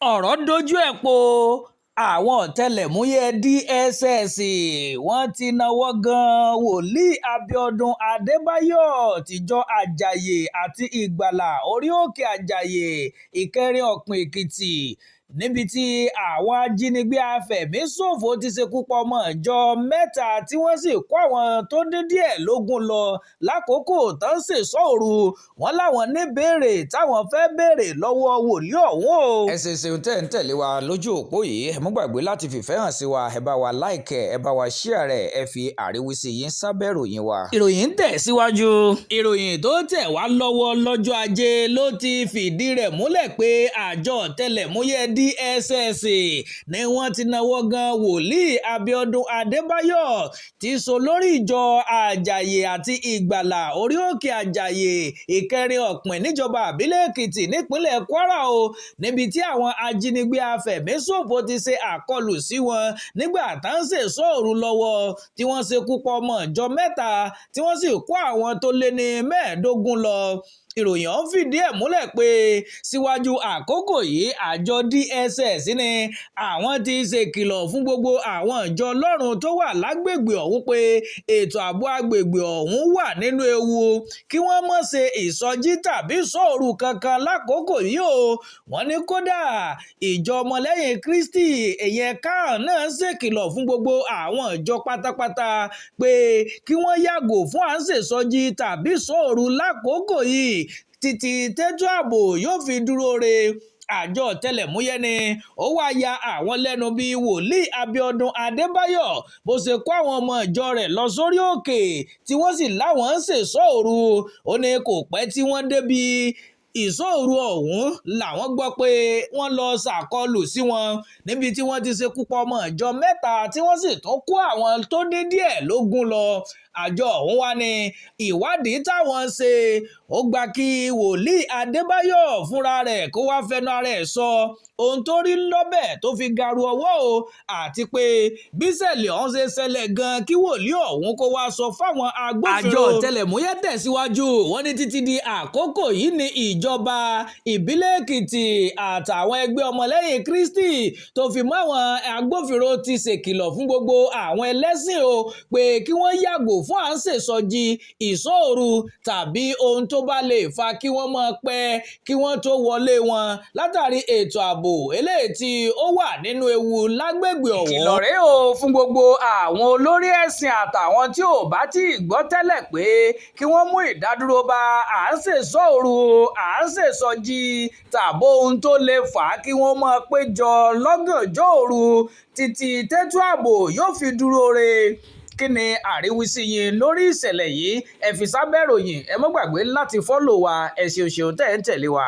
ọ̀rọ̀ dojú ẹ̀ po àwọn ọ̀tẹlẹ̀múyẹ́ DSS wọ́n ti náwó gan wòlíì Abíọ́dún Adébáyọ̀ tìjọ Àjàyè àti Ìgbàlà orí òkè Àjàyè Ìkẹrin Ọ̀pìn Èkìtì níbi tí àwọn ajínigbé afẹ̀míṣòfò ti ṣekú pa ọmọ ìjọ mẹ́ta tí wọ́n sì kó àwọn tó dín díẹ̀ lógún lọ lákòókò tó ń ṣèṣọ́ òru wọn láwọn ní béèrè táwọn fẹ́ béèrè lọ́wọ́ wòlíì ọ̀hún o. ẹ ṣeun tẹ́ ń tẹ̀lé wa lójú òpó yìí ẹ mú gbàgbé láti fìfẹ́ hàn sí wa ẹ bá wa láìkẹ́ ẹ bá wa ṣíà rẹ̀ ẹ fi àríwísí yín sábẹ́ ìròyìn wa. ìròyìn ń tẹ̀ síwájú. ìròyìn tó tẹ̀ wá lọ́wọ́ lọ́jọ́ ajé ló ti fìdí rẹ̀ múlẹ̀ pé àjọ ọ̀tẹlẹ̀múyẹ́ DSS ni wọ́n ti náwó gan wòlíì Abíọ́dún Adébáyọ̀ tí so lórí ìjọ Àjàyè àti Ìgbàlà orí òkè Àjàyè Ìkẹrin Ọ̀pìn níjọba àbílẹ̀ Èkìtì nípínlẹ̀ Kwara o níbi tí àwọn ajínigbé afẹ̀míṣòfò ti ṣe àkọlù sí wọn nígbà tá ń ṣèṣọ́ òru lọ́wọ́ tí wọ́n ṣekú pa ọmọ ìjọ mẹ́ta tí wọ́n sì kó àwọn tó lé ní mẹ́ẹ̀ẹ́dógún lọ. ìròyìn ọ̀hún fìdí ẹ̀ múlẹ̀ pé síwájú àkókò yìí àjọ DSS ní àwọn ti ṣèkìlọ̀ fún gbogbo àwọn ìjọ Ọlọ́run tó wà lágbègbè ọ̀hún pé ètò ààbò agbègbè ọ̀hún wà nínú ewu kí wọ́n má ṣe ìsọjí tàbí ìṣọ́òru kankan lákòókò yìí o. wọ́n ní kódà ìjọ ọmọlẹ́yìn Kristi ìyẹn CAN náà ṣèkìlọ̀ fún gbogbo àwọn ìjọ pátápátá pé kí wọ́n yàgò fún à ń ṣèsọjí tàbí ìṣọ́òru lákòókò yìí títí tètò ààbò yóò fi dúró re. àjọ ọ̀tẹlẹ̀múyẹ́ ni ó wá ya àwọn lẹ́nu bí wòlíì Abíọ́dún Adébáyọ̀ bó ṣe kó àwọn ọmọ ìjọ rẹ̀ lọ sórí òkè tí wọ́n sì láwọn ń ṣèṣọ́ òru ó ní kò pẹ́ tí wọ́n débi ìṣòro ọ̀hún làwọn gbọ́ pé wọ́n lọ ṣàkọlù sí wọn níbi tí wọ́n ti ṣekú pa ọmọ ìjọ mẹ́ta tí wọ́n sì tún kó àwọn tó dín díẹ̀ lógún lọ. àjọ ọ̀hún wá ní ìwádìí táwọn ṣe ó gba kí wòlíì Adébáyọ̀ fúnra rẹ̀ kó wá fẹnu ara ẹ̀ sọ ohun tó rí lọ́bẹ̀ tó fi garu ọwọ́ o àti pé bíṣẹ̀lẹ̀ ọ̀hún ṣe ṣẹlẹ̀ gan kí wòlíì ọ̀hún kó wá sọ fáwọn agbófinró. àjọ ọ̀tẹlẹ̀múyẹ́ tẹ̀síwájú wọ́n ní títí di àkókò yìí ní ìjọba ìbílẹ̀ Èkìtì àtàwọn ẹgbẹ́ ọmọlẹ́yìn Kristi tó fi mọ́ àwọn agbófinró ti ṣèkìlọ̀ fún gbogbo àwọn ẹlẹ́sìn o pé kí wọ́n yàgò fún à ń ṣèsọjí ìṣọ́òru tàbí ohun tó bá lè fa kí wọ́n máa pẹ́ kí wọ́n tó wọlé wọn látàrí ètò ààbò eléyìí tí ó wà nínú ewu lágbègbè ọ̀hún. ìkìlọ̀ rèé o fún gbogbo àwọn olórí ẹ̀sìn àtàwọn tí ò bá tí ì gbọ́ tẹ́lẹ̀ pé kí wọ́n mú ìdádúró bá à ń ṣèṣọ́òru à ń ṣèsọjí tàbó ohun tó lè fà á kí wọ́n máa péjọ lọ́gànjọ́ òru títí tètò ààbò yóò fi dúró re. kí ni àríwísí yín lórí ìṣẹ̀lẹ̀ yìí ẹ fi sábẹ́ ìròyìn ẹ má gbàgbé láti fọ́lò wa ẹ ṣeun tẹ́ ẹ ń tẹ̀lé wa.